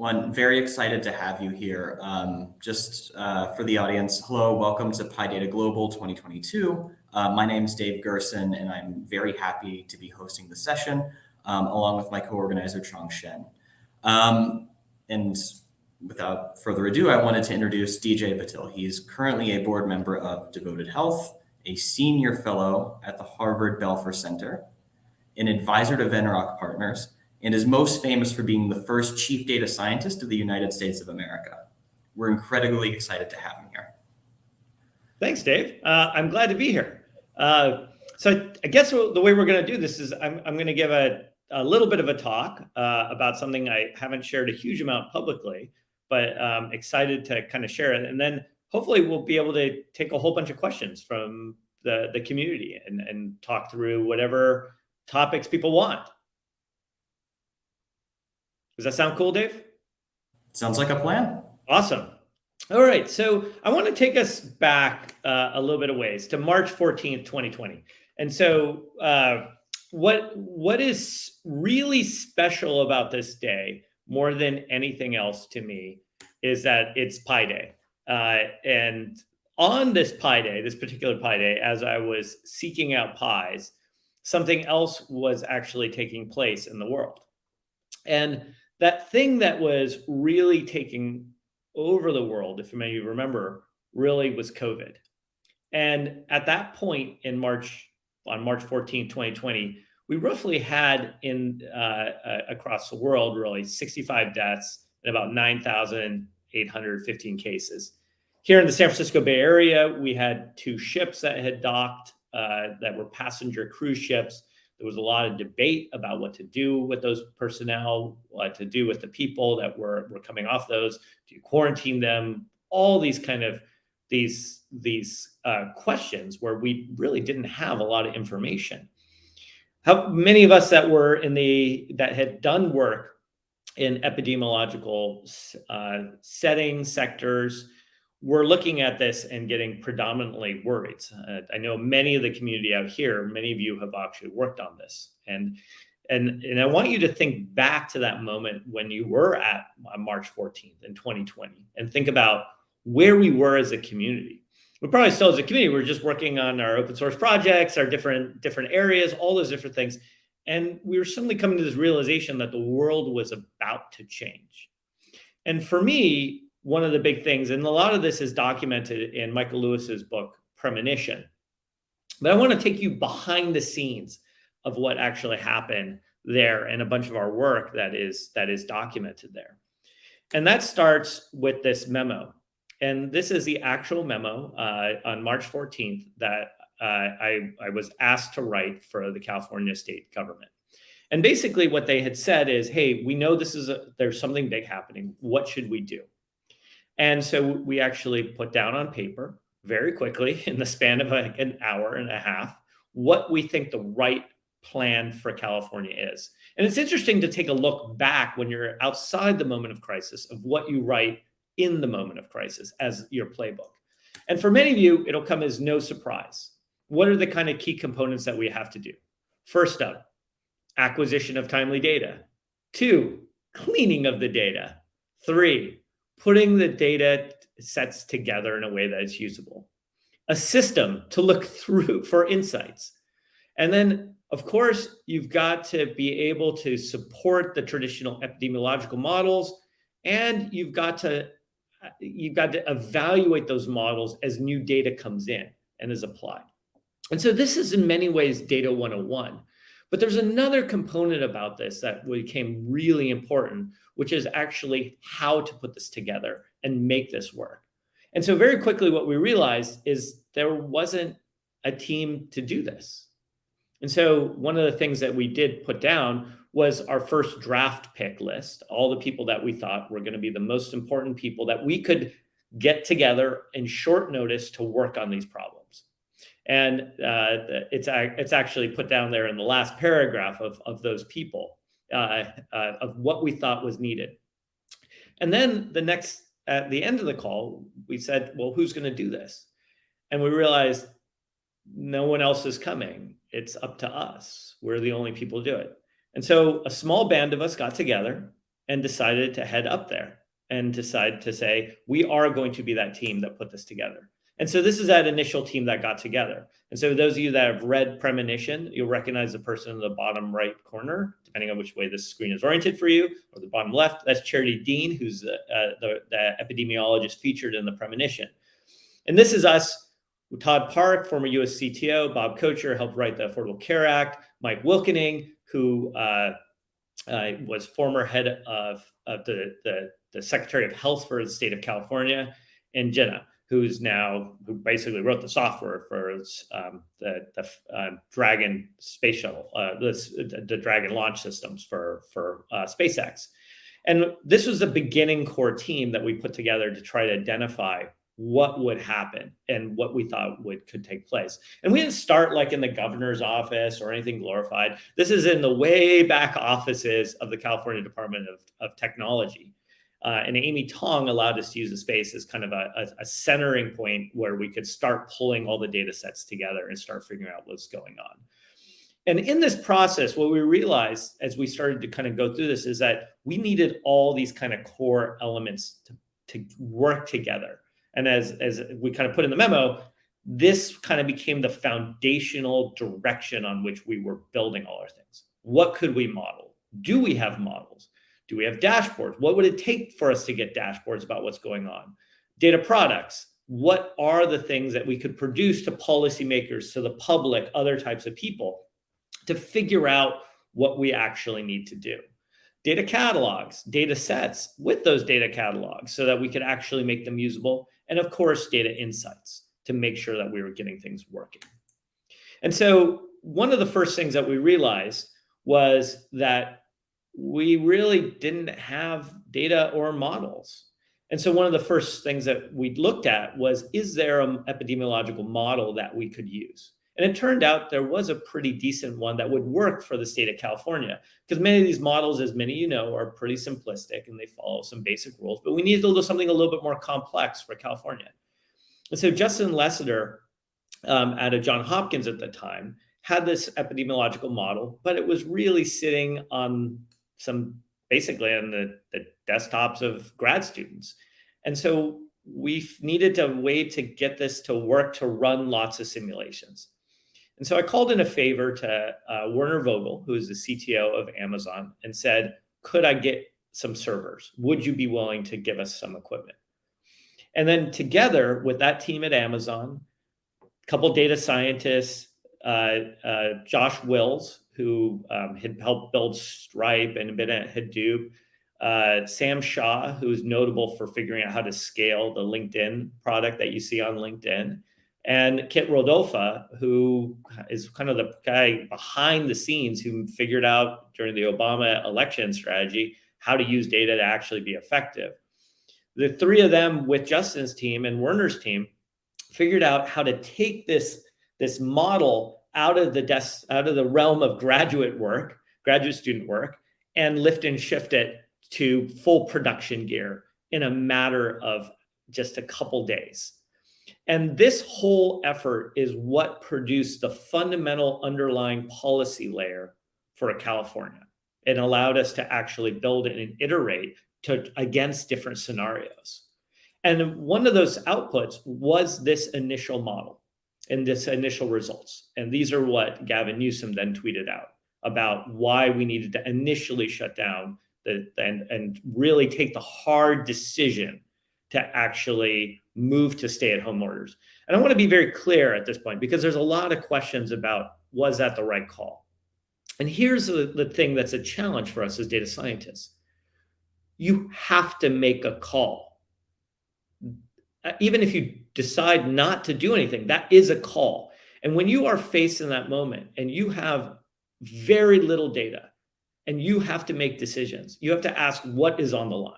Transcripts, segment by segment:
Well, I'm very excited to have you here. For the audience, hello, welcome to PyData Global 2022. My name is Dave Gerson, and I'm very happy to be hosting the session along with my co-organizer, Chong Shen. And without further ado, I wanted to introduce DJ Patil. He's currently a board member of Devoted Health, a senior fellow at the Harvard Belfer Center, an advisor to Venrock Partners, and is most famous for being the first chief data scientist of the United States of America. We're incredibly excited to have him here. Thanks, Dave. I'm glad to be here. So I guess the way we're going to do this is I'm going to give a little bit of a talk about something I haven't shared a huge amount publicly, but excited to kind of share it. And then hopefully we'll be able to take a whole bunch of questions from the community and talk through whatever topics people want. Does that sound cool, Dave? Sounds like a plan. Awesome. All right. So I want to take us back a little bit of ways to March 14th, 2020. And so what is really special about this day, more than anything else to me, is that it's Pi Day. And on this Pi Day, this particular Pi Day, as I was seeking out pies, something else was actually taking place in the world. And that thing that was really taking over the world, if many of you remember, really was COVID. And at that point on March 14, 2020, we roughly had across the world, really 65 deaths and about 9,815 cases. Here in the San Francisco Bay Area, we had 2 ships that had docked that were passenger cruise ships. There was a lot of debate about what to do with those personnel, what to do with the people that were coming off those. Do you quarantine them? All these kind of these questions where we really didn't have a lot of information. How many of us that had done work in epidemiological sectors were looking at this and getting predominantly worried. I know many of the community out here, many of you have actually worked on this. And I want you to think back to that moment when you were at March 14th in 2020 and think about where we were as a community. We probably still as a community, we're just working on our open source projects, our different areas, all those different things. And we were suddenly coming to this realization that the world was about to change. And for me, one of the big things, and a lot of this is documented in Michael Lewis's book, Premonition, but I want to take you behind the scenes of what actually happened there and a bunch of our work that is documented there. And that starts with this memo. And this is the actual memo on March 14th that I was asked to write for the California state government. And basically what they had said is, hey, we know there's something big happening. What should we do? And so we actually put down on paper very quickly in the span of an hour and a half what we think the right plan for California is. And it's interesting to take a look back when you're outside the moment of crisis of what you write in the moment of crisis as your playbook. And for many of you, it'll come as no surprise. What are the kind of key components that we have to do? First up, acquisition of timely data. 2, cleaning of the data. 3, putting the data sets together in a way that is usable. A system to look through for insights. And then, of course, you've got to be able to support the traditional epidemiological models, and you've got to evaluate those models as new data comes in and is applied. And so this is in many ways data 101. But there's another component about this that became really important, which is actually how to put this together and make this work. And so very quickly, what we realized is there wasn't a team to do this. And so one of the things that we did put down was our first draft pick list, all the people that we thought were going to be the most important people that we could get together in short notice to work on these problems. And it's actually put down there in the last paragraph of those people, of what we thought was needed. And then at the end of the call, we said, well, who's going to do this? And we realized no one else is coming. It's up to us. We're the only people who do it. And so a small band of us got together and decided to head up there and decide to say, we are going to be that team that put this together. And so this is that initial team that got together. And so those of you that have read Premonition, you'll recognize the person in the bottom right corner, depending on which way this screen is oriented for you, or the bottom left. That's Charity Dean, who's the epidemiologist featured in the Premonition. And this is us. Todd Park, former US CTO, Bob Kocher helped write the Affordable Care Act, Mike Wilkening, who was former head of the Secretary of Health for the state of California, and Jenna, who basically wrote the software for the Dragon space shuttle, the Dragon launch systems for SpaceX. And this was the beginning core team that we put together to try to identify what would happen and what we thought could take place. And we didn't start like in the governor's office or anything glorified. This is in the way back offices of the California Department of Technology. And Amy Tong allowed us to use the space as kind of a centering point where we could start pulling all the data sets together and start figuring out what's going on. And in this process, what we realized as we started to kind of go through this is that we needed all these kind of core elements to work together. And as we kind of put in the memo, this kind of became the foundational direction on which we were building all our things. What could we model? Do we have models? Do we have dashboards? What would it take for us to get dashboards about what's going on? Data products. What are the things that we could produce to policymakers, to the public, other types of people to figure out what we actually need to do? Data catalogs, data sets with those data catalogs so that we could actually make them usable. And of course, data insights to make sure that we were getting things working. And so one of the first things that we realized was that we really didn't have data or models. And so one of the first things that we looked at was, is there an epidemiological model that we could use? And it turned out there was a pretty decent one that would work for the state of California, because many of these models, as many of you know, are pretty simplistic and they follow some basic rules, but we needed to do something a little bit more complex for California. And so Justin Lessiter out of Johns Hopkins at the time had this epidemiological model, but it was really sitting on basically on the desktops of grad students. And so we needed a way to get this to work, to run lots of simulations. And so I called in a favor to Werner Vogel, who is the CTO of Amazon, and said, could I get some servers? Would you be willing to give us some equipment? And then together with that team at Amazon, a couple data scientists, Josh Wills, who had helped build Stripe and been at Hadoop, Sam Shaw, who's notable for figuring out how to scale the LinkedIn product that you see on LinkedIn, and Kit Rodolfa, who is kind of the guy behind the scenes who figured out during the Obama election strategy how to use data to actually be effective. The three of them with Justin's team and Werner's team figured out how to take this model out of the realm of graduate student work, and lift and shift it to full production gear in a matter of just a couple days. And this whole effort is what produced the fundamental underlying policy layer for California. It allowed us to actually build it and iterate against different scenarios. And one of those outputs was this initial model and this initial results. And these are what Gavin Newsom then tweeted out about why we needed to initially shut down and really take the hard decision to actually move to stay-at-home orders. And I want to be very clear at this point, because there's a lot of questions about, was that the right call? And here's the thing that's a challenge for us as data scientists. You have to make a call. Even if you decide not to do anything, that is a call. And when you are faced in that moment and you have very little data and you have to make decisions, you have to ask what is on the line.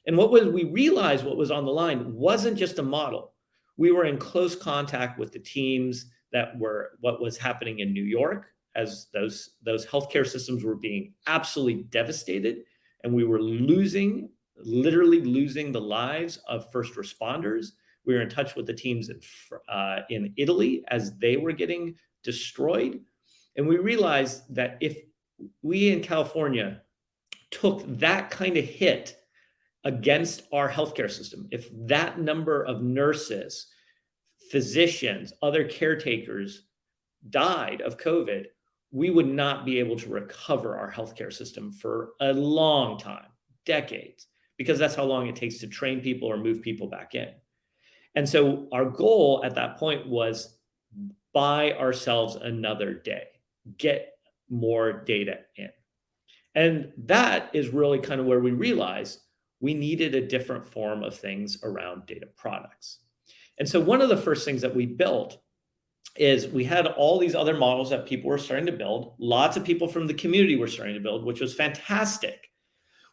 And we realized what was on the line wasn't just a model. We were in close contact with the teams that were what was happening in New York, as those healthcare systems were being absolutely devastated. And we were literally losing the lives of first responders. We were in touch with the teams in Italy as they were getting destroyed. And we realized that if we in California took that kind of hit against our healthcare system, if that number of nurses, physicians, other caretakers died of COVID, we would not be able to recover our healthcare system for a long time, decades, because that's how long it takes to train people or move people back in. And so our goal at that point was buy ourselves another day, get more data in. And that is really kind of where we realized we needed a different form of things around data products. And so one of the first things that we built is we had all these other models that people were starting to build. Lots of people from the community were starting to build, which was fantastic.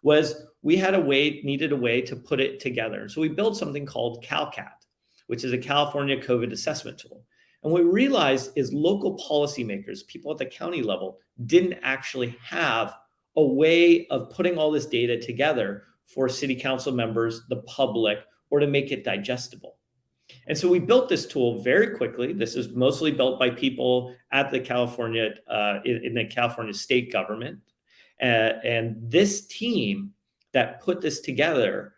Was we needed a way to put it together. So we built something called CalCat, which is a California COVID assessment tool. And what we realized is local policymakers, people at the county level, didn't actually have a way of putting all this data together for city council members, the public, or to make it digestible. And so we built this tool very quickly. This is mostly built by people at the California, in the California state government. And this team that put this together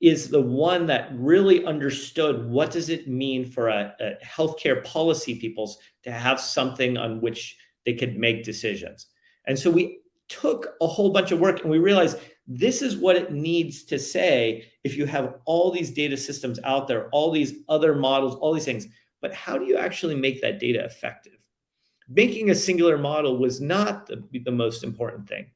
is the one that really understood what does it mean for a healthcare policy peoples to have something on which they could make decisions. And so we took a whole bunch of work and we realized this is what it needs to say if you have all these data systems out there, all these other models, all these things, but how do you actually make that data effective? Making a singular model was not the most important thing.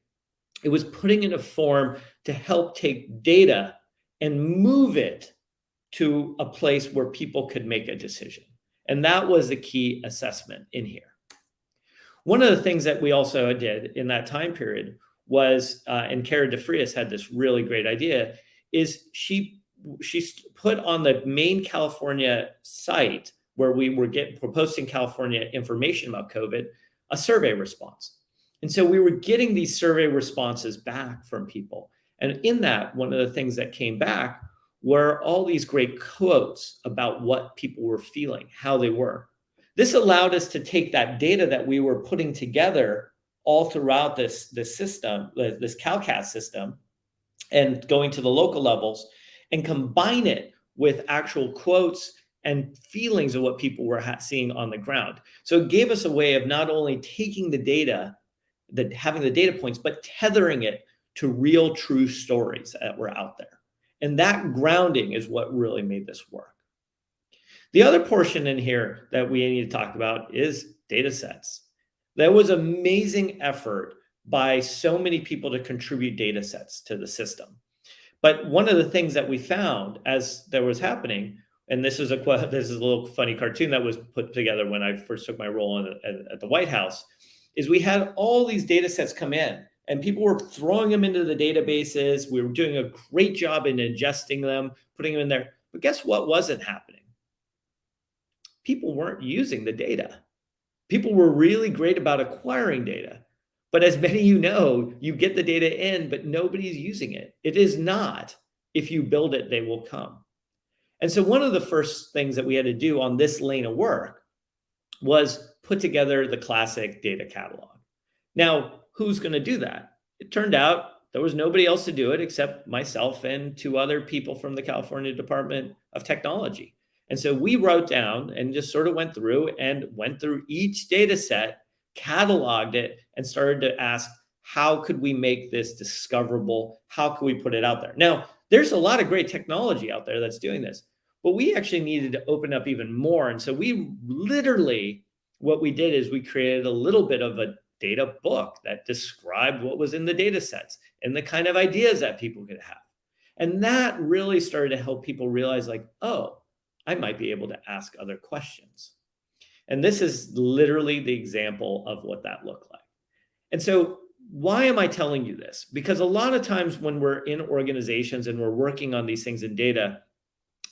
It was putting in a form to help take data and move it to a place where people could make a decision. And that was the key assessment in here. One of the things that we also did in that time period was, and Cara DeFrias had this really great idea, is she put on the main California site where we were posting California information about COVID, a survey response. And so we were getting these survey responses back from people. And in that, one of the things that came back were all these great quotes about what people were feeling, how they were. This allowed us to take that data that we were putting together all throughout this system, this CalCat system, and going to the local levels and combine it with actual quotes and feelings of what people were seeing on the ground. So it gave us a way of not only taking the data, having the data points, but tethering it to real, true stories that were out there. And that grounding is what really made this work. The other portion in here that we need to talk about is data sets. There was amazing effort by so many people to contribute data sets to the system. But one of the things that we found as there was happening, and this is a little funny cartoon that was put together when I first took my role at the White House, is we had all these data sets come in and people were throwing them into the databases. We were doing a great job in ingesting them, putting them in there. But guess what wasn't happening? People weren't using the data. People were really great about acquiring data. But as many of you know, you get the data in, but nobody's using it. It is not, if you build it, they will come. And so one of the first things that we had to do on this lane of work was put together the classic data catalog. Now, who's going to do that? It turned out there was nobody else to do it except myself and two other people from the California Department of Technology. And so we wrote down and just sort of went through each data set, cataloged it, and started to ask, how could we make this discoverable? How could we put it out there? Now, there's a lot of great technology out there that's doing this, but we actually needed to open up even more. And so what we did is we created a little bit of a data book that described what was in the data sets and the kind of ideas that people could have. And that really started to help people realize, like, oh, I might be able to ask other questions. And this is literally the example of what that looked like. And so why am I telling you this? Because a lot of times when we're in organizations and we're working on these things in data,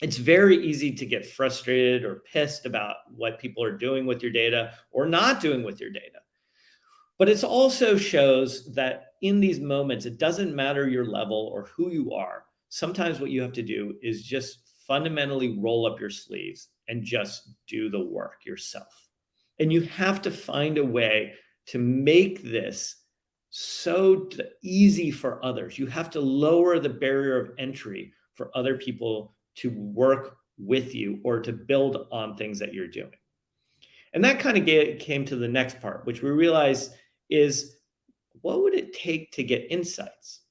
it's very easy to get frustrated or pissed about what people are doing with your data or not doing with your data. But it also shows that in these moments, it doesn't matter your level or who you are. Sometimes what you have to do is just fundamentally roll up your sleeves and just do the work yourself. And you have to find a way to make this so easy for others. You have to lower the barrier of entry for other people to work with you or to build on things that you're doing. And that kind of came to the next part, which we realized is, what would it take to get insights?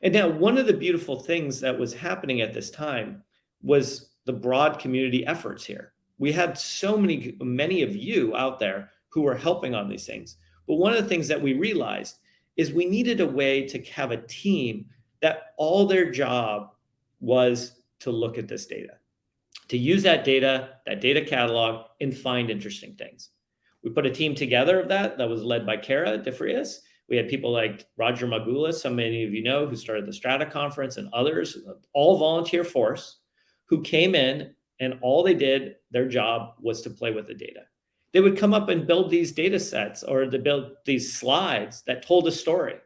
And now, one of the beautiful things that was happening at this time was the broad community efforts here. We had so many of you out there who were helping on these things. But one of the things that we realized is we needed a way to have a team that all their job was to look at this data, to use that data catalog, and find interesting things. We put a team together of that was led by Kara DeFrias. We had people like Roger Magoulas, so many of you know, who started the Strata Conference, and others, all volunteer force, who came in, and all they did, their job was to play with the data. They would come up and build these data sets, or to build these slides that told a story.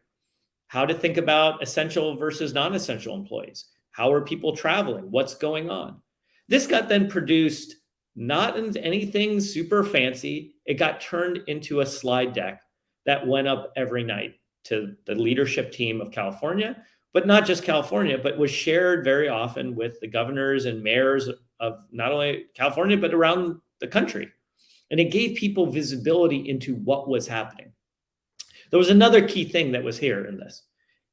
How to think about essential versus non-essential employees. How are people traveling? What's going on? This got then produced, not in anything super fancy. It got turned into a slide deck that went up every night to the leadership team of California, but not just California, but was shared very often with the governors and mayors of not only California, but around the country. And it gave people visibility into what was happening. There was another key thing that was here in this.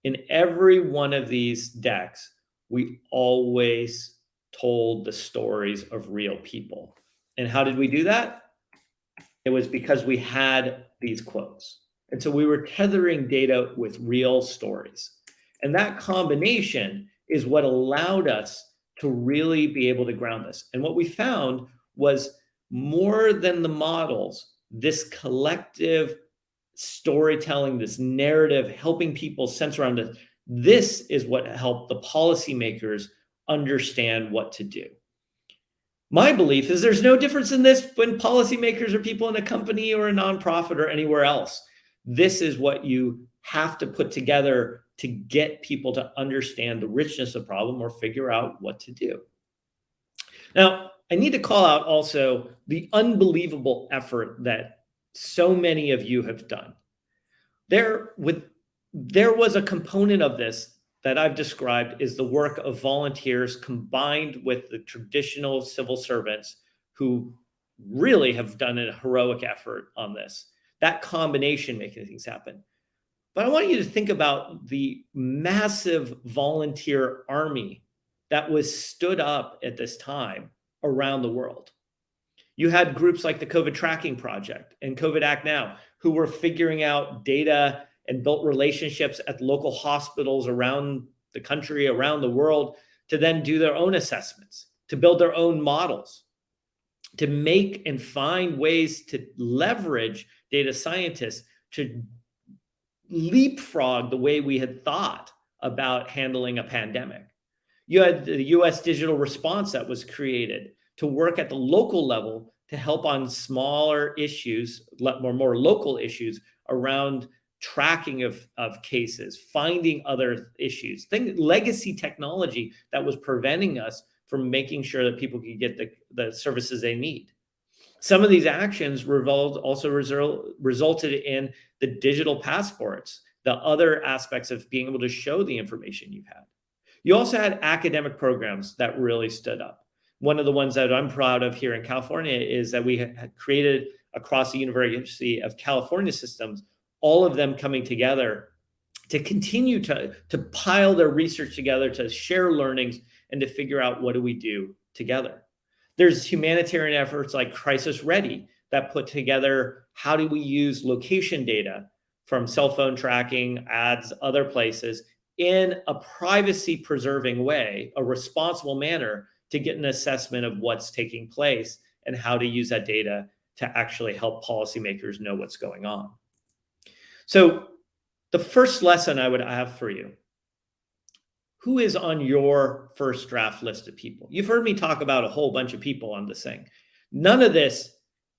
In every one of these decks, we always told the stories of real people. And how did we do that? It was because we had these quotes. And so we were tethering data with real stories. And that combination is what allowed us to really be able to ground this. And what we found was, more than the models, this collective storytelling, this narrative, helping people sense around it, this is what helped the policymakers understand what to do. My belief is there's no difference in this when policymakers are people in a company or a nonprofit or anywhere else. This is what you have to put together to get people to understand the richness of the problem or figure out what to do. Now, I need to call out also the unbelievable effort that so many of you have done. There was a component of this that I've described is the work of volunteers combined with the traditional civil servants who really have done a heroic effort on this. That combination making things happen. But I want you to think about the massive volunteer army that was stood up at this time around the world. You had groups like the COVID Tracking Project and COVID Act Now, who were figuring out data and built relationships at local hospitals around the country, around the world, to then do their own assessments, to build their own models, to make and find ways to leverage data scientists to leapfrog the way we had thought about handling a pandemic. You had the US digital response that was created to work at the local level to help on smaller issues, more local issues around tracking of cases, finding other issues, legacy technology that was preventing us from making sure that people could get the services they need. Some of these actions resulted in the digital passports, the other aspects of being able to show the information you've had. You also had academic programs that really stood up. One of the ones that I'm proud of here in California is that we had created across the University of California systems, all of them coming together to continue to pile their research together, to share learnings, and to figure out what do we do together. There's humanitarian efforts like Crisis Ready that put together how do we use location data from cell phone tracking, ads, other places in a privacy-preserving way, a responsible manner to get an assessment of what's taking place and how to use that data to actually help policymakers know what's going on. So the first lesson I would have for you, who is on your first draft list of people? You've heard me talk about a whole bunch of people on this thing. None of this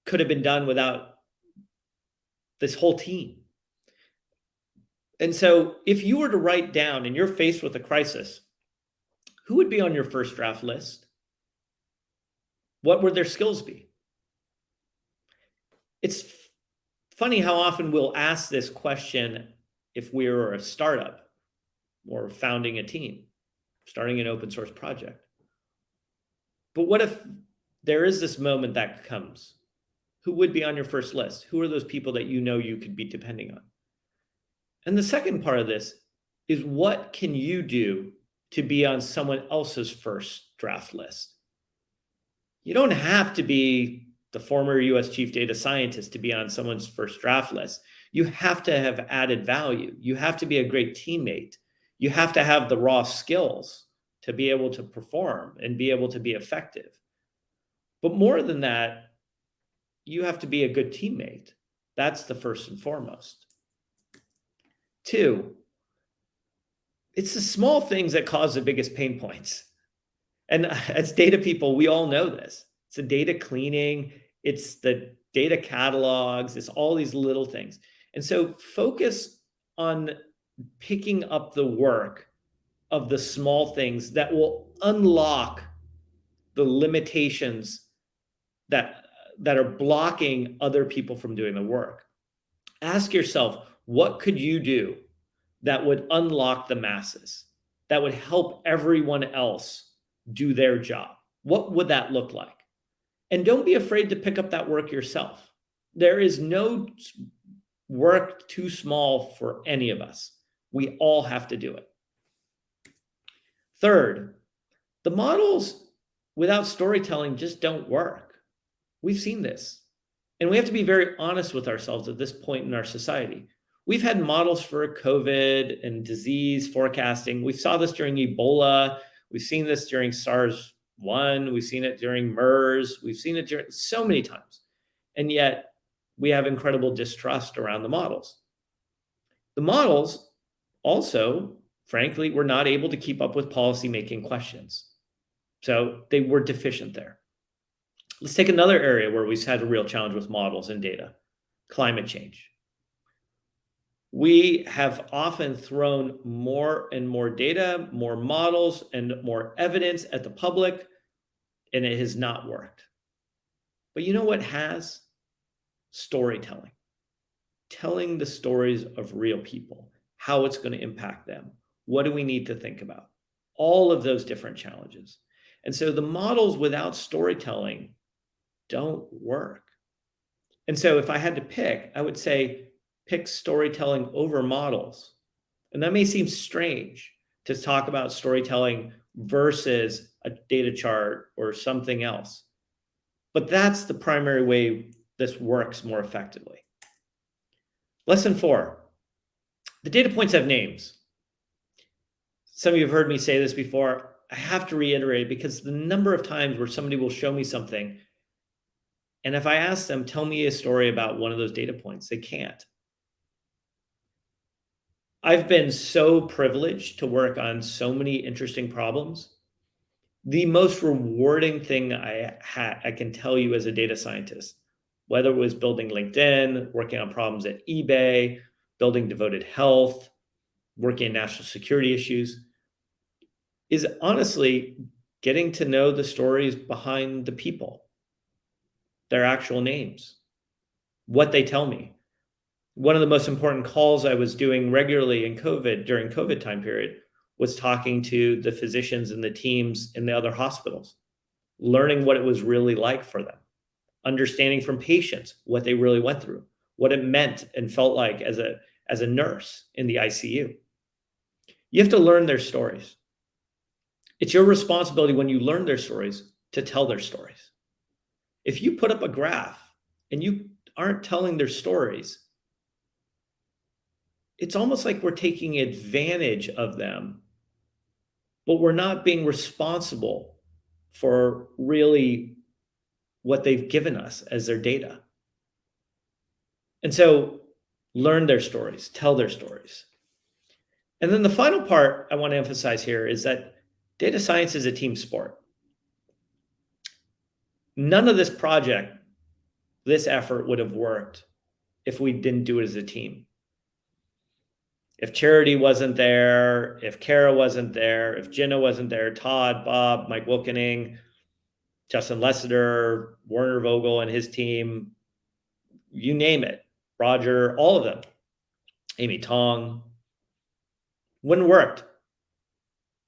could have been done without this whole team. And so if you were to write down and you're faced with a crisis, who would be on your first draft list? What would their skills be? It's funny how often we'll ask this question if we were a startup or founding a team, starting an open source project. But what if there is this moment that comes? Who would be on your first list? Who are those people that you know you could be depending on? And the second part of this is, what can you do to be on someone else's first draft list? You don't have to be the former US chief data scientist to be on someone's first draft list. You have to have added value. You have to be a great teammate. You have to have the raw skills to be able to perform and be able to be effective. But more than that, you have to be a good teammate. That's the first and foremost. 2, it's the small things that cause the biggest pain points. And as data people, we all know this. It's the data cleaning, it's the data catalogs, it's all these little things. And so focus on picking up the work of the small things that will unlock the limitations that are blocking other people from doing the work. Ask yourself, what could you do that would unlock the masses, that would help everyone else do their job? What would that look like? And don't be afraid to pick up that work yourself. There is no work too small for any of us. We all have to do it. Third, the models without storytelling just don't work. We've seen this. And we have to be very honest with ourselves at this point in our society. We've had models for COVID and disease forecasting. We saw this during Ebola. We've seen this during SARS-1. We've seen it during MERS. We've seen it during so many times. And yet we have incredible distrust around the models. The models also, frankly, were not able to keep up with policymaking questions. So they were deficient there. Let's take another area where we've had a real challenge with models and data: climate change. We have often thrown more and more data, more models, and more evidence at the public, and it has not worked. But you know what has? Storytelling. Telling the stories of real people, how it's going to impact them. What do we need to think about? All of those different challenges. And so the models without storytelling don't work. And so if I had to pick, I would say pick storytelling over models. And that may seem strange to talk about storytelling versus a data chart or something else. But that's the primary way this works more effectively. Lesson 4, the data points have names. Some of you have heard me say this before. I have to reiterate it because the number of times where somebody will show me something, and if I ask them, tell me a story about one of those data points, they can't. I've been so privileged to work on so many interesting problems. The most rewarding thing I can tell you as a data scientist, whether it was building LinkedIn, working on problems at eBay, building devoted health, working in national security issues, is honestly getting to know the stories behind the people, their actual names, what they tell me. One of the most important calls I was doing regularly in COVID, during COVID time period, was talking to the physicians and the teams in the other hospitals, learning what it was really like for them, understanding from patients what they really went through, what it meant and felt like as a nurse in the ICU. You have to learn their stories. It's your responsibility when you learn their stories to tell their stories. If you put up a graph and you aren't telling their stories, it's almost like we're taking advantage of them, but we're not being responsible for really what they've given us as their data. And so learn their stories, tell their stories. And then the final part I want to emphasize here is that data science is a team sport. None of this project, this effort would have worked if we didn't do it as a team. If Charity wasn't there, if Kara wasn't there, if Jenna wasn't there, Todd, Bob, Mike Wilkening, Justin Lessiter, Werner Vogel and his team, you name it, Roger, all of them. Amy Tong. Wouldn't have worked.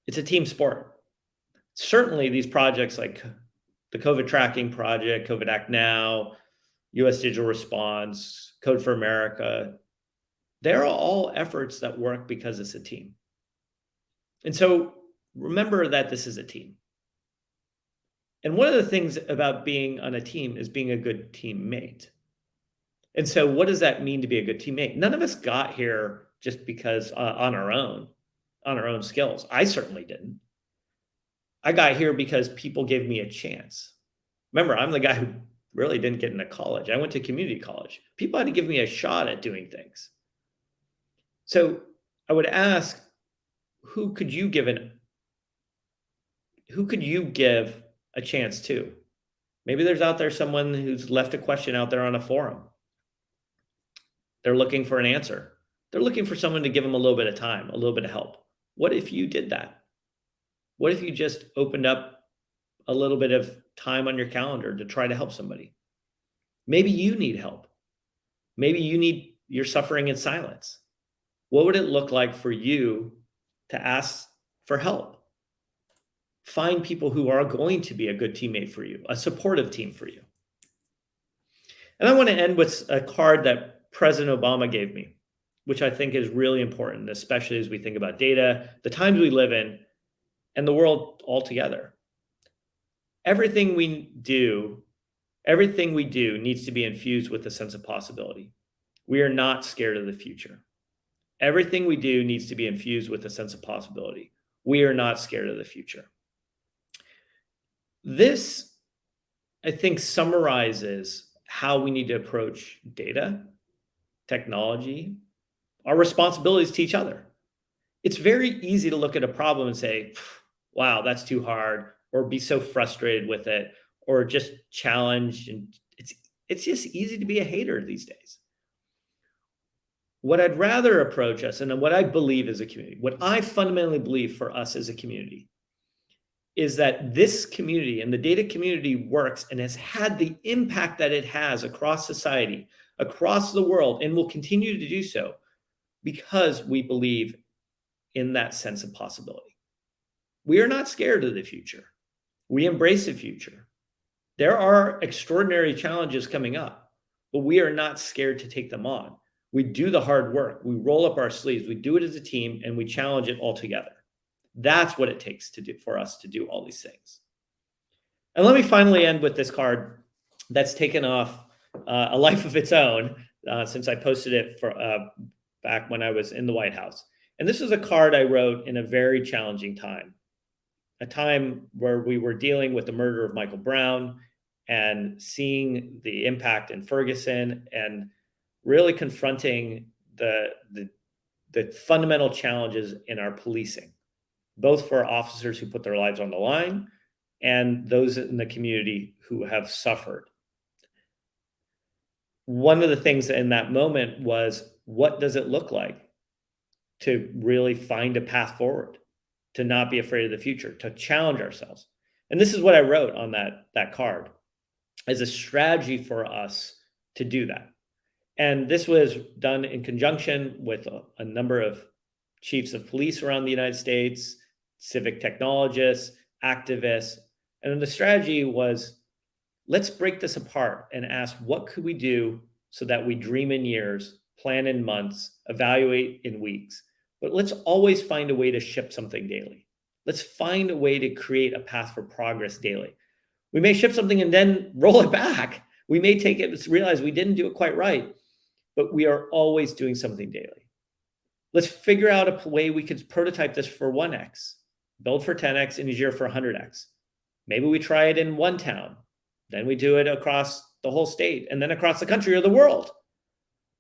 It's a team sport. Certainly these projects like the COVID tracking project, COVID Act Now, US Digital Response, Code for America, they're all efforts that work because it's a team. And so remember that this is a team. And one of the things about being on a team is being a good teammate. And so what does that mean to be a good teammate? None of us got here just because on our own skills. I certainly didn't. I got here because people gave me a chance. Remember, I'm the guy who really didn't get into college. I went to community college. People had to give me a shot at doing things. So I would ask, who could you give a chance to? Maybe there's out there someone who's left a question out there on a forum. They're looking for an answer. They're looking for someone to give them a little bit of time, a little bit of help. What if you did that? What if you just opened up a little bit of time on your calendar to try to help somebody? Maybe you need help. Maybe you're suffering in silence. What would it look like for you to ask for help? Find people who are going to be a good teammate for you, a supportive team for you. And I want to end with a card that President Obama gave me, which I think is really important, especially as we think about data, the times we live in, and the world altogether. Everything we do needs to be infused with a sense of possibility. We are not scared of the future. Everything we do needs to be infused with a sense of possibility. We are not scared of the future. This, I think, summarizes how we need to approach data, technology, our responsibilities to each other. It's very easy to look at a problem and say, wow, that's too hard, or be so frustrated with it, or just challenged. And it's just easy to be a hater these days. What I'd rather approach us, and what I believe as a community, what I fundamentally believe for us as a community, is that this community and the data community works and has had the impact that it has across society, across the world, and will continue to do so because we believe in that sense of possibility. We are not scared of the future. We embrace the future. There are extraordinary challenges coming up, but we are not scared to take them on. We do the hard work. We roll up our sleeves. We do it as a team, and we challenge it all together. That's what it takes to do for us to do all these things. And let me finally end with this card that's taken off a life of its own since I posted it back when I was in the White House. And this is a card I wrote in a very challenging time, a time where we were dealing with the murder of Michael Brown and seeing the impact in Ferguson and really confronting the fundamental challenges in our policing, both for officers who put their lives on the line and those in the community who have suffered. One of the things in that moment was, what does it look like to really find a path forward, to not be afraid of the future, to challenge ourselves? And this is what I wrote on that card as a strategy for us to do that. And this was done in conjunction with a number of chiefs of police around the United States, civic technologists, activists. And the strategy was, let's break this apart and ask, what could we do so that we dream in years, plan in months, evaluate in weeks? But let's always find a way to ship something daily. Let's find a way to create a path for progress daily. We may ship something and then roll it back. We may take it, realize we didn't do it quite right, but we are always doing something daily. Let's figure out a way we could prototype this for 1x, build for 10x, and Azure for 100x. Maybe we try it in one town, then we do it across the whole state, and then across the country or the world.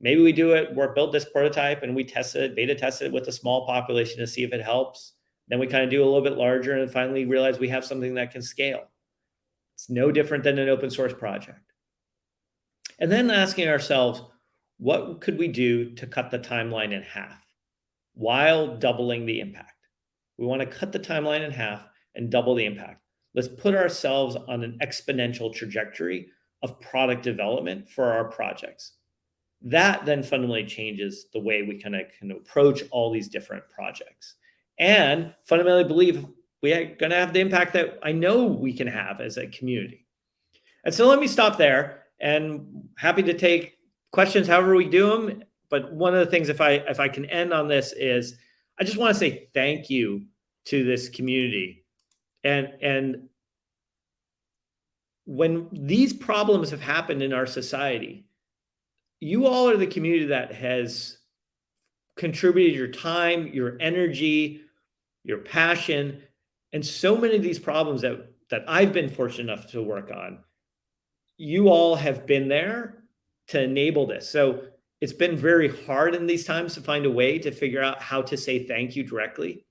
Maybe we do it, build this prototype and we test it, beta test it with a small population to see if it helps. Then we kind of do a little bit larger and finally realize we have something that can scale. It's no different than an open source project. And then asking ourselves, what could we do to cut the timeline in half while doubling the impact? We want to cut the timeline in half and double the impact. Let's put ourselves on an exponential trajectory of product development for our projects. That then fundamentally changes the way we kind of can approach all these different projects, and fundamentally believe we are going to have the impact that I know we can have as a community. And so let me stop there, and happy to take questions however we do them. But one of the things, if I can end on this, is I just want to say thank you to this community. And when these problems have happened in our society, you all are the community that has contributed your time, your energy, your passion, and so many of these problems that I've been fortunate enough to work on. You all have been there to enable this. So it's been very hard in these times to find a way to figure out how to say thank you directly.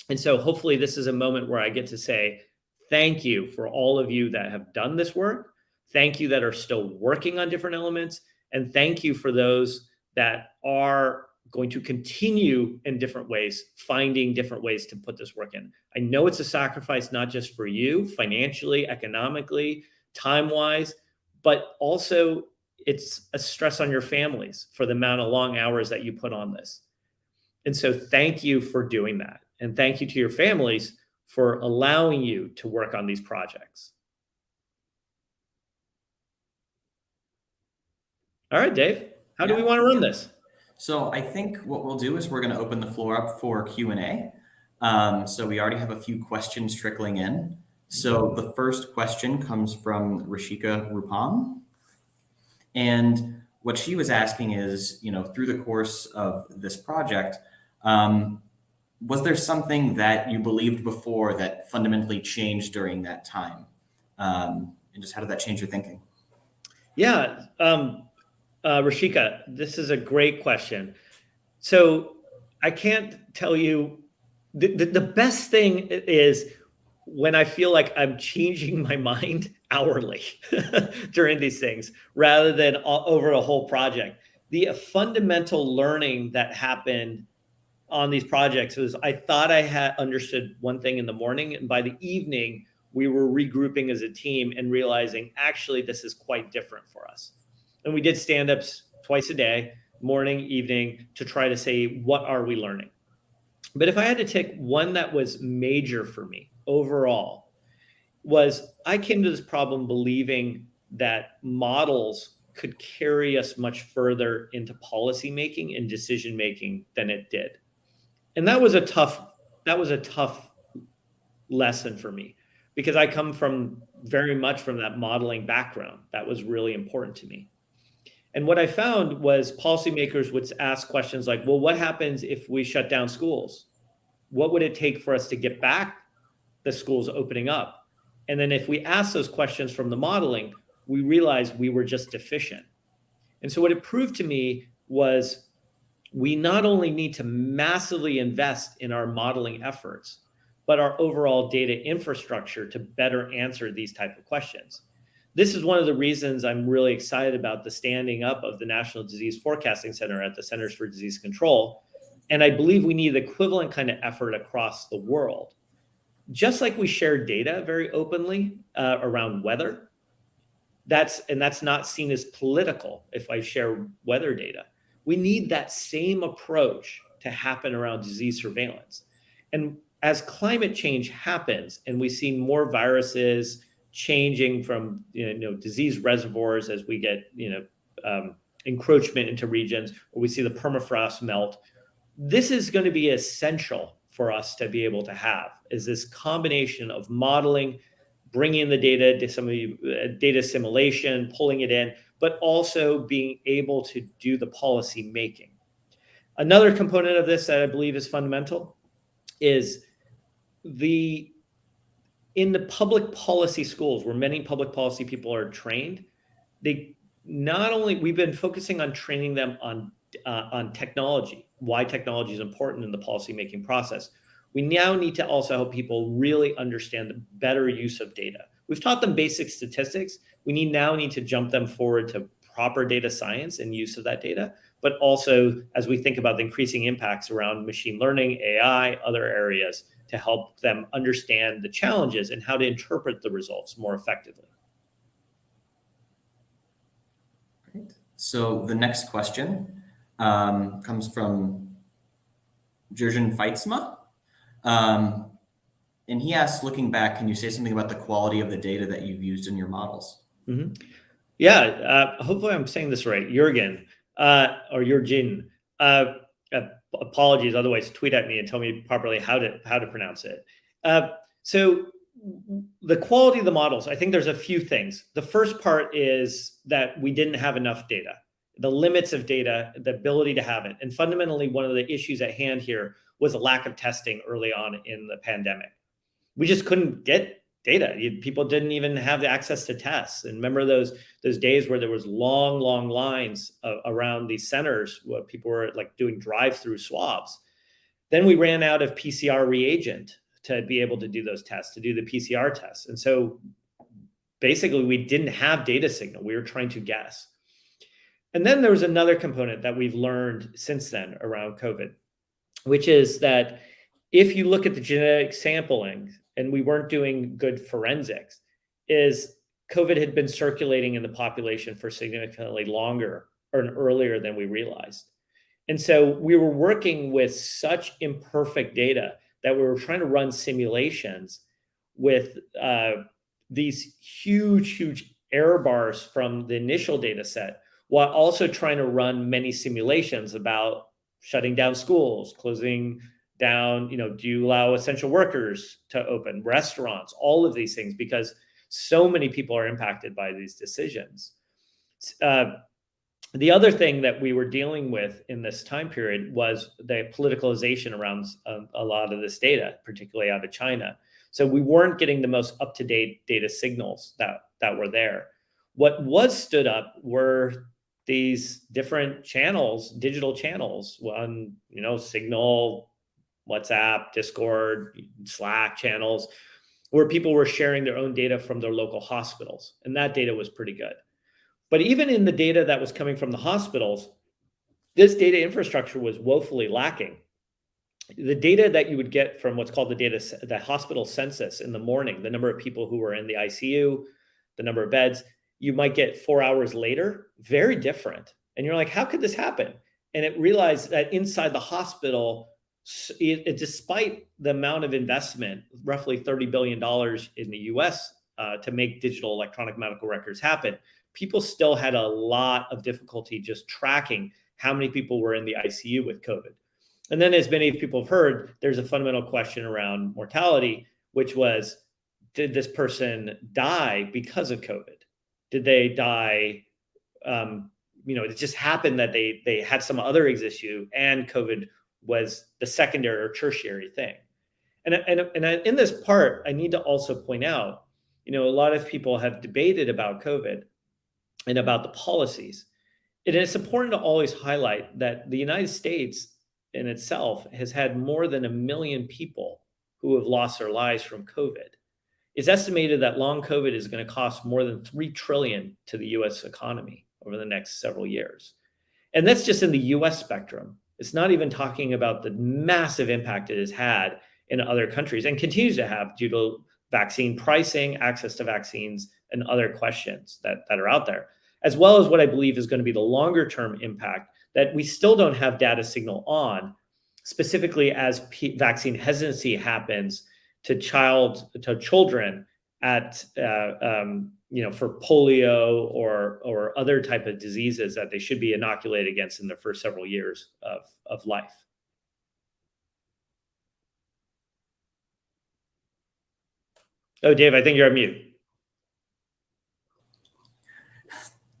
And so hopefully this is a moment where I get to say thank you for all of you that have done this work. Thank you that are still working on different elements. And thank you for those that are going to continue in different ways, finding different ways to put this work in. I know it's a sacrifice, not just for you, financially, economically, time-wise, but also it's a stress on your families for the amount of long hours that you put on this. And so thank you for doing that. And thank you to your families for allowing you to work on these projects. All right, Dave, how do we want to run this? So I think what we'll do is we're going to open the floor up for Q&A. So we already have a few questions trickling in. So the first question comes from Rishika Rupam. And what she was asking is, through the course of this project, was there something that you believed before that fundamentally changed during that time? And just how did that change your thinking? Yeah, Rishika, this is a great question. So I can't tell you, the best thing is when I feel like I'm changing my mind hourly during these things, rather than over a whole project. The fundamental learning that happened on these projects was I thought I had understood one thing in the morning, and by the evening, we were regrouping as a team and realizing actually this is quite different for us. And we did stand-ups twice a day, morning, evening, to try to say, what are we learning? But if I had to take one that was major for me overall, was I came to this problem believing that models could carry us much further into policy making and decision making than it did. And that was a tough lesson for me, because I come from very much from that modeling background. That was really important to me. And what I found was policymakers would ask questions like, well, what happens if we shut down schools? What would it take for us to get back the schools opening up? And then if we ask those questions from the modeling, we realized we were just deficient. And so what it proved to me was we not only need to massively invest in our modeling efforts, but our overall data infrastructure to better answer these type of questions. This is one of the reasons I'm really excited about the standing up of the National Disease Forecasting Center at the Centers for Disease Control. And I believe we need the equivalent kind of effort across the world. Just like we share data very openly around weather, that's not seen as political if I share weather data. We need that same approach to happen around disease surveillance. And as climate change happens and we see more viruses changing from disease reservoirs as we get encroachment into regions, or we see the permafrost melt, this is going to be essential for us to be able to have, is this combination of modeling, bringing in the data, some of the data assimilation, pulling it in, but also being able to do the policy making. Another component of this that I believe is fundamental is in the public policy schools, where many public policy people are trained, we've been focusing on training them on technology, why technology is important in the policymaking process. We now need to also help people really understand the better use of data. We've taught them basic statistics. We now need to jump them forward to proper data science and use of that data, but also as we think about the increasing impacts around machine learning, AI, other areas, to help them understand the challenges and how to interpret the results more effectively. Great. So the next question comes from Jurgen Feitzma. And he asks, looking back, can you say something about the quality of the data that you've used in your models? Mm-hmm. Yeah, hopefully I'm saying this right. Jurgen, or Jurgen. Apologies, otherwise tweet at me and tell me properly how to pronounce it. So the quality of the models, I think there's a few things. The first part is that we didn't have enough data, the limits of data, the ability to have it. And fundamentally, one of the issues at hand here was a lack of testing early on in the pandemic. We just couldn't get data. People didn't even have the access to tests. And remember those days where there was long lines around these centers where people were like doing drive-through swabs. Then we ran out of PCR reagent to be able to do those tests, to do the PCR tests. And so basically we didn't have data signal. We were trying to guess. And then there was another component that we've learned since then around COVID, which is that if you look at the genetic sampling, and we weren't doing good forensics, is COVID had been circulating in the population for significantly longer or earlier than we realized. And so we were working with such imperfect data that we were trying to run simulations with these huge error bars from the initial data set, while also trying to run many simulations about shutting down schools, closing down, do you allow essential workers to open, restaurants, all of these things, because so many people are impacted by these decisions. The other thing that we were dealing with in this time period was the politicalization around a lot of this data, particularly out of China. So we weren't getting the most up-to-date data signals that were there. What was stood up were these different channels, digital channels, on, Signal, WhatsApp, Discord, Slack channels, where people were sharing their own data from their local hospitals. And that data was pretty good. But even in the data that was coming from the hospitals, this data infrastructure was woefully lacking. The data that you would get from what's called the hospital census in the morning, the number of people who were in the ICU, the number of beds, you might get 4 hours later, very different. And you're like, how could this happen? And it realized that inside the hospital, despite the amount of investment, roughly $30 billion in the US to make digital electronic medical records happen, people still had a lot of difficulty just tracking how many people were in the ICU with COVID. And then, as many people have heard, there's a fundamental question around mortality, which was, did this person die because of COVID? Did they die? It just happened that they had some other issue, and COVID was the secondary or tertiary thing. And in this part, I need to also point out, a lot of people have debated about COVID and about the policies. And it's important to always highlight that the United States in itself has had more than 1 million people who have lost their lives from COVID. It's estimated that long COVID is going to cost more than $3 trillion to the US economy over the next several years. And that's just in the US spectrum. It's not even talking about the massive impact it has had in other countries and continues to have due to vaccine pricing, access to vaccines, and other questions that are out there, as well as what I believe is going to be the longer term impact that we still don't have data signal on, specifically as vaccine hesitancy happens to children at for polio or other type of diseases that they should be inoculated against in their first several years of life. Oh, Dave, I think you're on mute.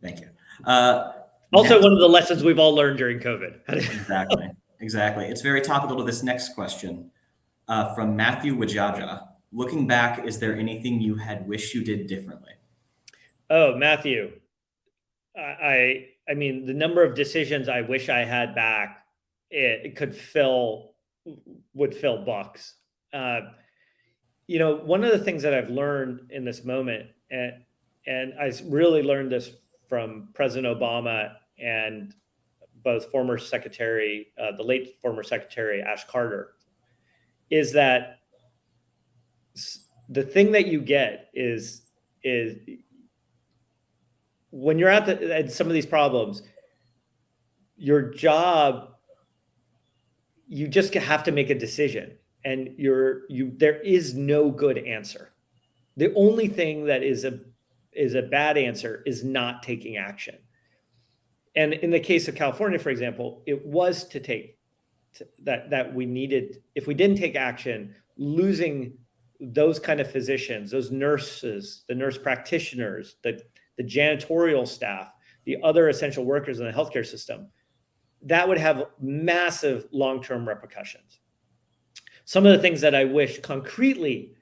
Thank you. Also, one of the lessons we've all learned during COVID. Exactly. It's very topical to this next question from Matthew Wajaja. Looking back, is there anything you had wished you did differently? Oh, Matthew, I mean, the number of decisions I wish I had back, it would fill books. One of the things that I've learned in this moment, and I really learned this from President Obama and both the late former Secretary Ash Carter, is that the thing that you get is when you're at some of these problems, your job, you just have to make a decision, and there is no good answer. The only thing that is a bad answer is not taking action. And in the case of California, for example, it was to take that we needed, if we didn't take action, losing those kind of physicians, those nurses, the nurse practitioners, the janitorial staff, the other essential workers in the healthcare system, that would have massive long-term repercussions. Some of the things that I wish concretely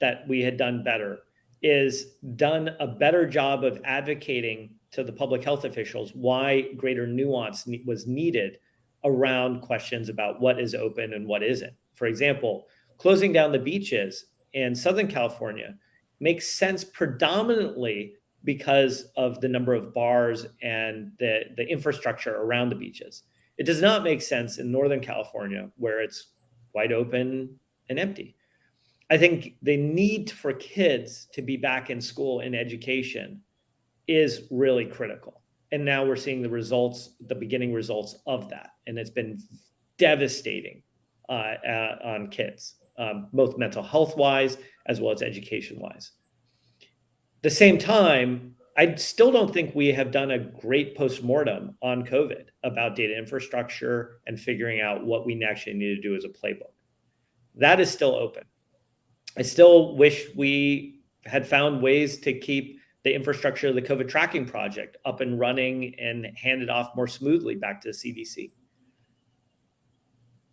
that we had done better is done a better job of advocating to the public health officials why greater nuance was needed around questions about what is open and what isn't. For example, closing down the beaches in Southern California makes sense predominantly because of the number of bars and the infrastructure around the beaches. It does not make sense in Northern California, where it's wide open and empty. I think the need for kids to be back in school and education is really critical. And now we're seeing the results, the beginning results of that. And it's been devastating on kids, both mental health wise, as well as education wise. At the same time, I still don't think we have done a great postmortem on COVID about data infrastructure and figuring out what we actually need to do as a playbook. That is still open. I still wish we had found ways to keep the infrastructure of the COVID tracking project up and running and hand it off more smoothly back to the CDC.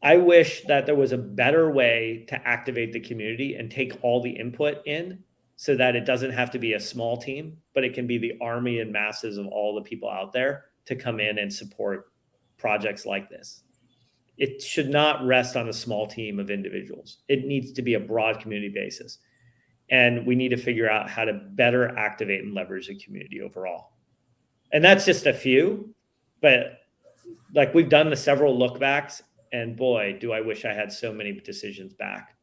I wish that there was a better way to activate the community and take all the input in, so that it doesn't have to be a small team, but it can be the army and masses of all the people out there to come in and support projects like this. It should not rest on a small team of individuals. It needs to be a broad community basis. And we need to figure out how to better activate and leverage the community overall. And that's just a few, but like, we've done the several look backs, and boy, do I wish I had so many decisions back.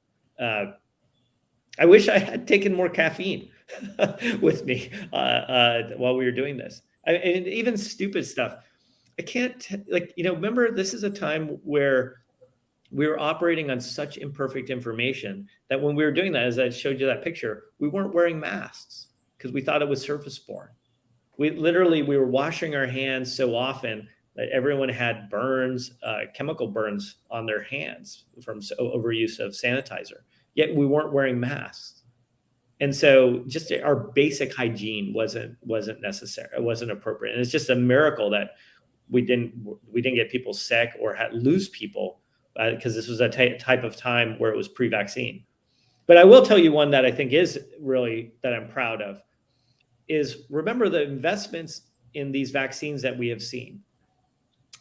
I wish I had taken more caffeine with me while we were doing this. And even stupid stuff. I can't, remember, this is a time where we were operating on such imperfect information that when we were doing that, as I showed you that picture, we weren't wearing masks because we thought it was surface borne. We were washing our hands so often that everyone had burns, chemical burns on their hands from overuse of sanitizer. Yet we weren't wearing masks. And so just our basic hygiene wasn't necessary. It wasn't appropriate. And it's just a miracle that we didn't get people sick or lose people, because this was a type of time where it was pre-vaccine. But I will tell you one that I think is really, that I'm proud of, is remember the investments in these vaccines that we have seen,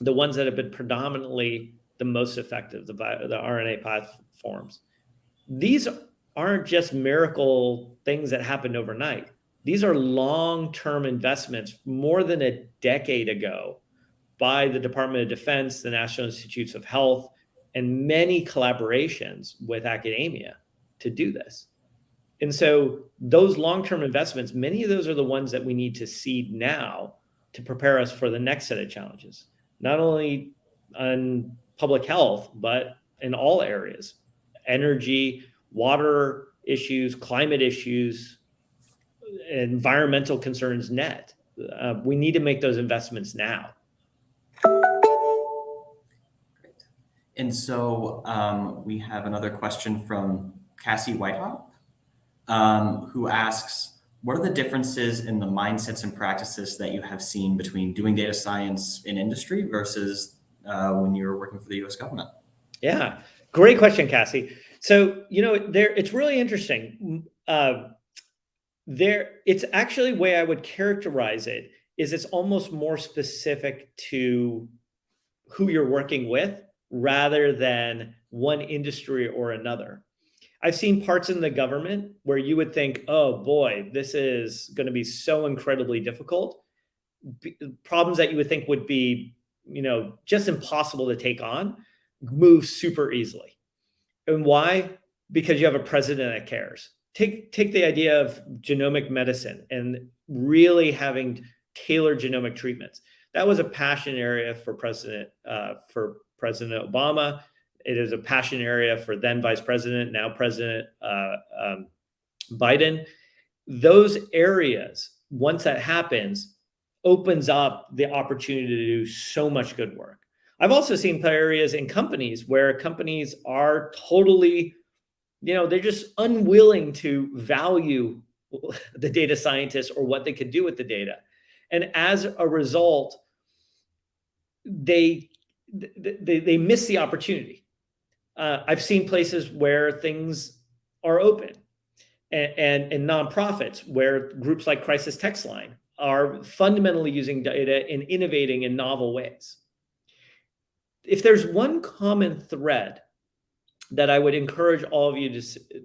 the ones that have been predominantly the most effective, the RNA platforms. These aren't just miracle things that happened overnight. These are long-term investments more than a decade ago by the Department of Defense, the National Institutes of Health, and many collaborations with academia to do this. And so those long-term investments, many of those are the ones that we need to seed now to prepare us for the next set of challenges, not only on public health, but in all areas. Energy, water issues, climate issues, environmental concerns net. We need to make those investments now. Great. And so we have another question from Cassie Whitehop, who asks, what are the differences in the mindsets and practices that you have seen between doing data science in industry versus when you were working for the US government? Yeah, great question, Cassie. So, it's really interesting. It's actually, the way I would characterize it is it's almost more specific to who you're working with rather than one industry or another. I've seen parts in the government where you would think, oh boy, this is going to be so incredibly difficult. Problems that you would think would be, just impossible to take on, move super easily. And why? Because you have a president that cares. Take the idea of genomic medicine and really having tailored genomic treatments. That was a passion area for President Obama. It is a passion area for then Vice President, now President Biden. Those areas, once that happens, opens up the opportunity to do so much good work. I've also seen areas in companies where companies are totally, they're just unwilling to value the data scientists or what they could do with the data. And as a result, they miss the opportunity. I've seen places where things are open and nonprofits where groups like Crisis Text Line are fundamentally using data and innovating in novel ways. If there's one common thread that I would encourage all of you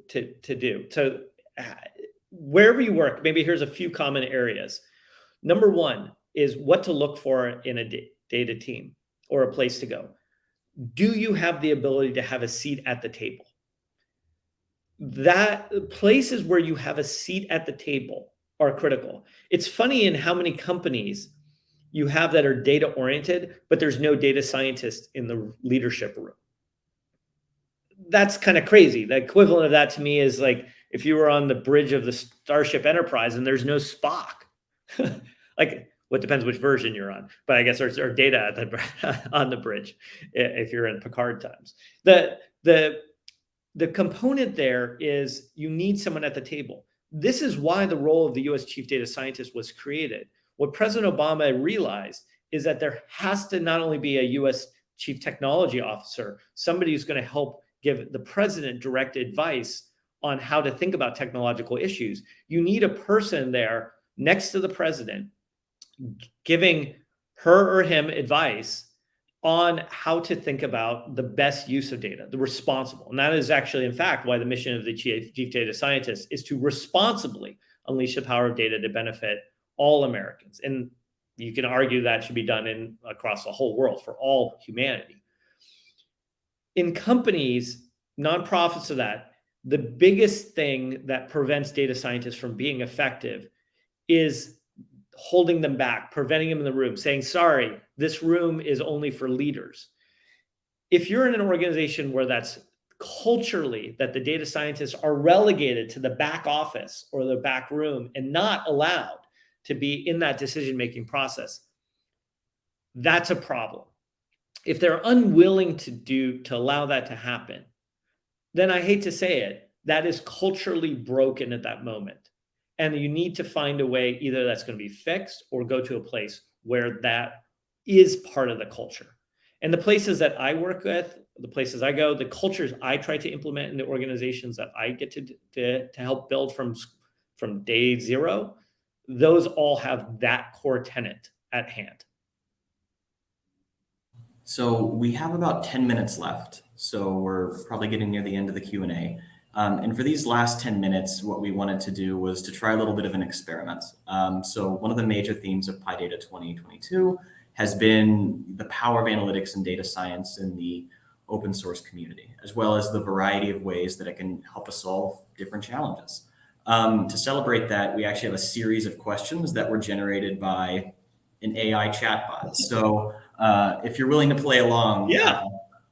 to do, so wherever you work, maybe here's a few common areas. Number one is what to look for in a data team or a place to go. Do you have the ability to have a seat at the table? That places where you have a seat at the table are critical. It's funny in how many companies you have that are data oriented, but there's no data scientist in the leadership room. That's kind of crazy. The equivalent of that to me is like if you were on the bridge of the Starship Enterprise and there's no Spock. Like, what depends which version you're on, but I guess there's data on the bridge if you're in Picard times. The component there is you need someone at the table. This is why the role of the U.S. Chief Data Scientist was created. What President Obama realized is that there has to not only be a U.S. Chief Technology Officer, somebody who's going to help give the president direct advice on how to think about technological issues. You need a person there next to the president giving her or him advice on how to think about the best use of data, the responsible. And that is actually, in fact, why the mission of the chief data scientist is to responsibly unleash the power of data to benefit all Americans. And you can argue that should be done across the whole world for all humanity. In companies, nonprofits of that, the biggest thing that prevents data scientists from being effective is holding them back, preventing them in the room, saying, sorry, this room is only for leaders. If you're in an organization where that's culturally that the data scientists are relegated to the back office or the back room and not allowed to be in that decision-making process, that's a problem. If they're unwilling to allow that to happen, then I hate to say it, that is culturally broken at that moment. And you need to find a way either that's going to be fixed or go to a place where that is part of the culture. And the places that I work with, the places I go, the cultures I try to implement in the organizations that I get to help build from day zero, those all have that core tenet at hand. So we have about 10 minutes left. So we're probably getting near the end of the Q&A. And for these last 10 minutes, what we wanted to do was to try a little bit of an experiment. So one of the major themes of PyData 2022 has been the power of analytics and data science in the open source community, as well as the variety of ways that it can help us solve different challenges. To celebrate that, we actually have a series of questions that were generated by an AI chatbot. So if you're willing to play along,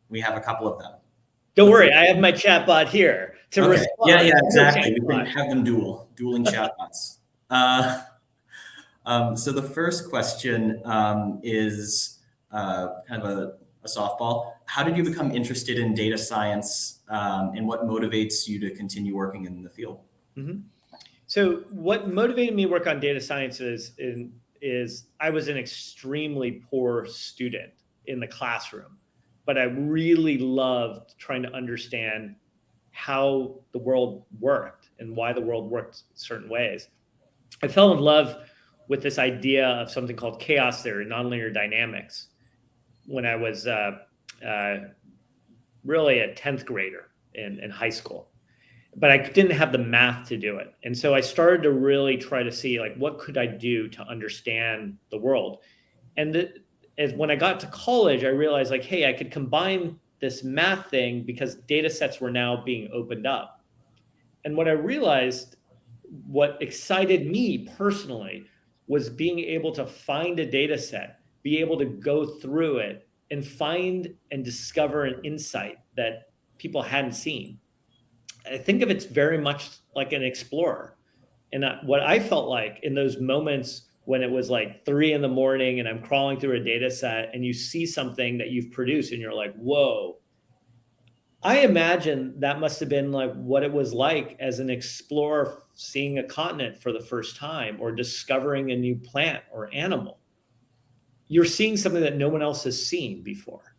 we have a couple of them. Don't worry, I have my chatbot here to respond. Yeah, exactly. We can have them dueling chatbots. So the first question is kind of a softball. How did you become interested in data science and what motivates you to continue working in the field? Mm-hmm. So what motivated me to work on data science is I was an extremely poor student in the classroom, but I really loved trying to understand how the world worked and why the world worked certain ways. I fell in love with this idea of something called chaos theory, nonlinear dynamics, when I was really a 10th grader in high school. But I didn't have the math to do it. And so I started to really try to see, like, what could I do to understand the world? And when I got to college, I realized, like, hey, I could combine this math thing because data sets were now being opened up. And what I realized, what excited me personally, was being able to find a data set, be able to go through it and find and discover an insight that people hadn't seen. I think of it very much like an explorer. And what I felt like in those moments when it was like 3 a.m. and I'm crawling through a data set and you see something that you've produced and you're like, whoa. I imagine that must have been like what it was like as an explorer seeing a continent for the first time or discovering a new plant or animal. You're seeing something that no one else has seen before.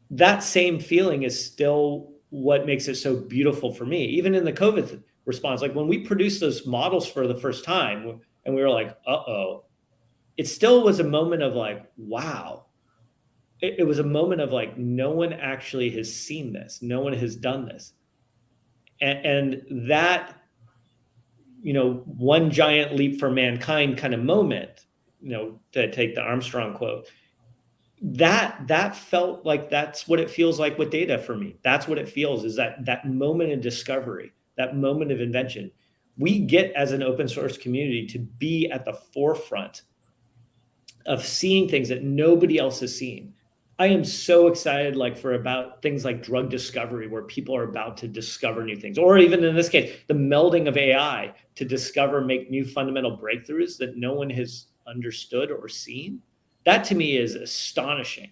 That same feeling is still what makes it so beautiful for me, even in the COVID response. Like when we produced those models for the first time and we were like, uh-oh, it still was a moment of like, wow. It was a moment of like, no one actually has seen this. No one has done this. And that, one giant leap for mankind kind of moment, to take the Armstrong quote, that felt like that's what it feels like with data for me. That's what it feels, is that moment of discovery, that moment of invention. We get, as an open source community, to be at the forefront of seeing things that nobody else has seen. I am so excited, like, for about things like drug discovery, where people are about to discover new things, or even in this case, the melding of AI to make new fundamental breakthroughs that no one has understood or seen. That to me is astonishing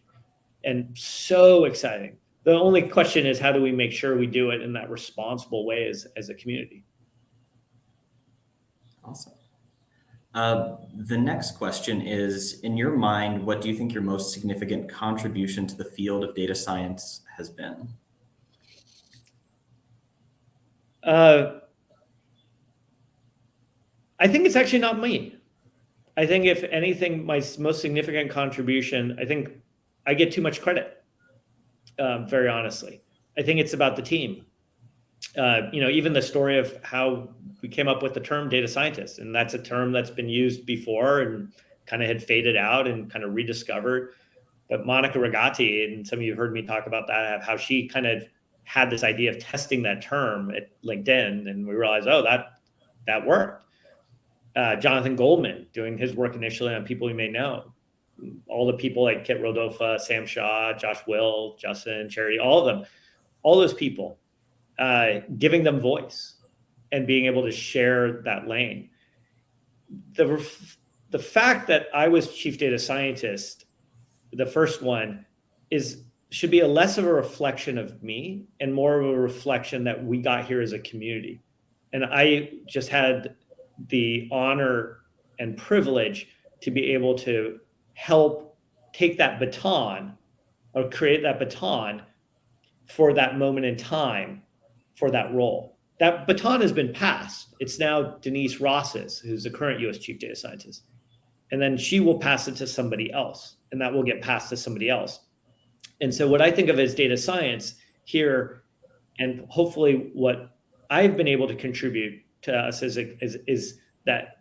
and so exciting. The only question is, how do we make sure we do it in that responsible way as a community? Awesome. The next question is, in your mind, what do you think your most significant contribution to the field of data science has been? I think it's actually not me. I think, if anything, my most significant contribution, I think I get too much credit, very honestly. I think it's about the team. Even the story of how we came up with the term data scientist, and that's a term that's been used before and kind of had faded out and kind of rediscovered. But Monica Ragati, and some of you have heard me talk about that, how she kind of had this idea of testing that term at LinkedIn, and we realized, oh, that worked. Jonathan Goldman doing his work initially on people we may know. All the people like Kit Rodolfa, Sam Shaw, Josh Will, Justin, Charity, all of them, all those people, giving them voice and being able to share that lane. The fact that I was chief data scientist, the first one, should be a less of a reflection of me and more of a reflection that we got here as a community. And I just had the honor and privilege to be able to help take that baton, or create that baton for that moment in time, for that role. That baton has been passed. It's now Denise Ross's, who's the current US chief data scientist. And then she will pass it to somebody else, and that will get passed to somebody else. And so what I think of as data science here, and hopefully what I've been able to contribute to us, is that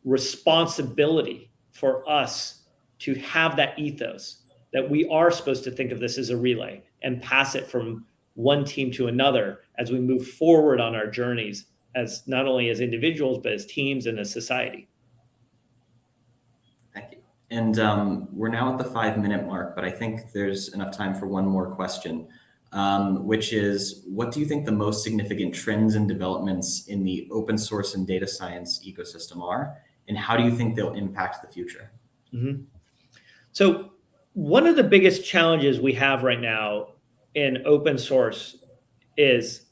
responsibility for us to have that ethos, that we are supposed to think of this as a relay and pass it from one team to another as we move forward on our journeys, as not only as individuals, but as teams and as society. Thank you. And we're now at the 5-minute mark, but I think there's enough time for one more question, which is, what do you think the most significant trends and developments in the open source and data science ecosystem are, and how do you think they'll impact the future? Mm-hmm. So one of the biggest challenges we have right now in open source is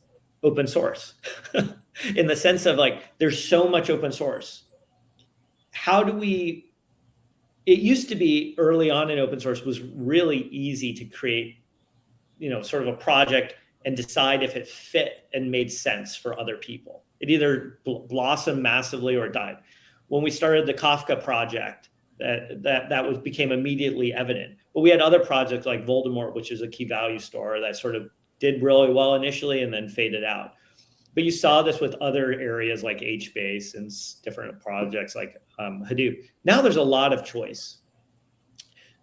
open source in the sense of, like, there's so much open source. It used to be early on in open source was really easy to create, sort of a project and decide if it fit and made sense for other people. It either blossomed massively or died. When we started the Kafka project, that became immediately evident. But we had other projects like Voldemort, which is a key value store, that sort of did really well initially and then faded out. But you saw this with other areas like HBase and different projects like Hadoop. Now there's a lot of choice.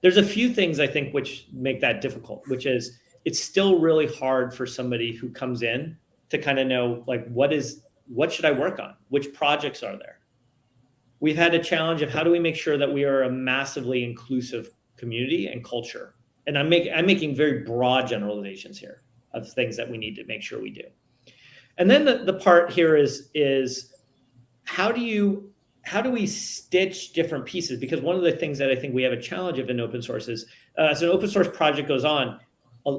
There's a few things I think which make that difficult, which is it's still really hard for somebody who comes in to kind of know, like, what should I work on? Which projects are there? we've had a challenge of how do we make sure that we are a massively inclusive community and culture. And I'm making very broad generalizations here of things that we need to make sure we do. And then the part here is how do we stitch different pieces? Because one of the things that I think we have a challenge of in open source is, as an open source project goes on,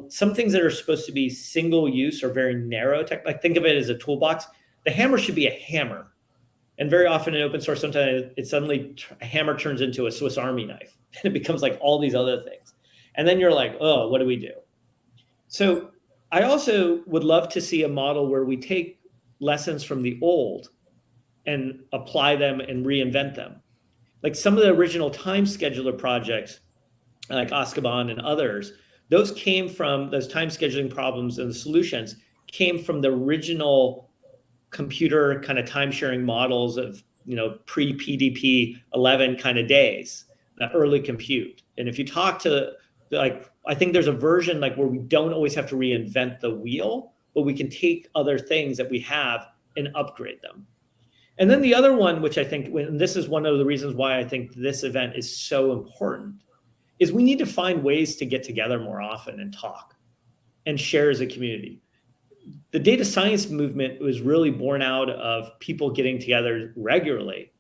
some things that are supposed to be single use or very narrow tech, like think of it as a toolbox. The hammer should be a hammer. And very often in open source, sometimes it suddenly, a hammer turns into a Swiss Army knife and it becomes like all these other things. And then you're like, oh, what do we do? So I also would love to see a model where we take lessons from the old and apply them and reinvent them. Like some of the original time scheduler projects, like Azkaban and others, those came from those time scheduling problems, and the solutions came from the original computer kind of time sharing models of, pre-PDP 11 kind of days, the early compute. And if you talk to, like, I think there's a version like where we don't always have to reinvent the wheel, but we can take other things that we have and upgrade them. And then the other one, which I think, and this is one of the reasons why I think this event is so important, is we need to find ways to get together more often and talk and share as a community. The data science movement was really born out of people getting together regularly.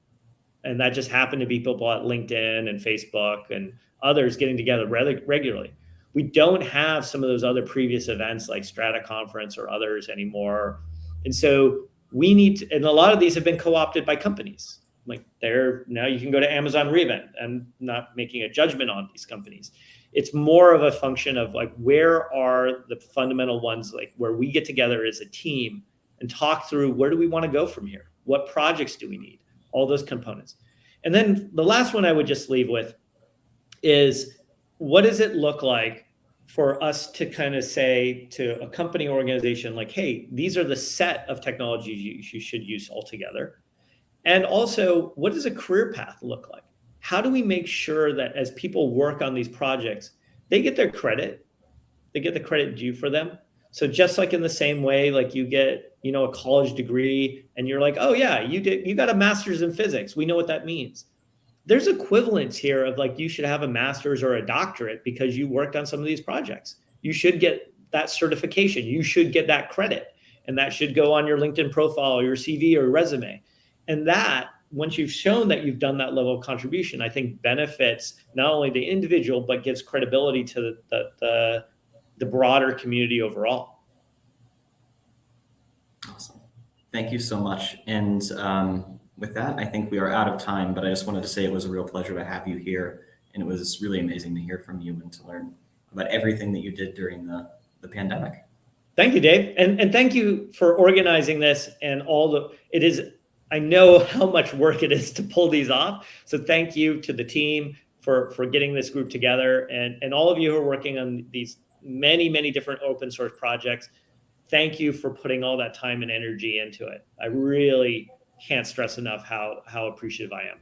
And that just happened to be people at LinkedIn and Facebook and others getting together regularly. We don't have some of those other previous events like Strata Conference or others anymore. And so we need to, and a lot of these have been co-opted by companies. Like now you can go to Amazon re:Invent. I'm not making a judgment on these companies. It's more of a function of like, where are the fundamental ones, like where we get together as a team and talk through where do we want to go from here? What projects do we need? All those components. And then the last one I would just leave with is, what does it look like for us to kind of say to a company organization, like, hey, these are the set of technologies you should use altogether. And also, what does a career path look like? How do we make sure that as people work on these projects, they get their credit, they get the credit due for them? So just like in the same way, like you get, a college degree and you're like, oh yeah, you got a master's in physics. We know what that means. There's equivalence here of like, you should have a master's or a doctorate because you worked on some of these projects. You should get that certification. You should get that credit. And that should go on your LinkedIn profile, or your CV or resume. And that, once you've shown that you've done that level of contribution, I think benefits not only the individual, but gives credibility to the broader community overall. Awesome. Thank you so much. And with that, I think we are out of time, but I just wanted to say it was a real pleasure to have you here. And it was really amazing to hear from you and to learn about everything that you did during the pandemic. Thank you, Dave. And thank you for organizing this and I know how much work it is to pull these off. So thank you to the team for getting this group together, and all of you who are working on these many, many different open source projects. Thank you for putting all that time and energy into it. I really can't stress enough how appreciative I am.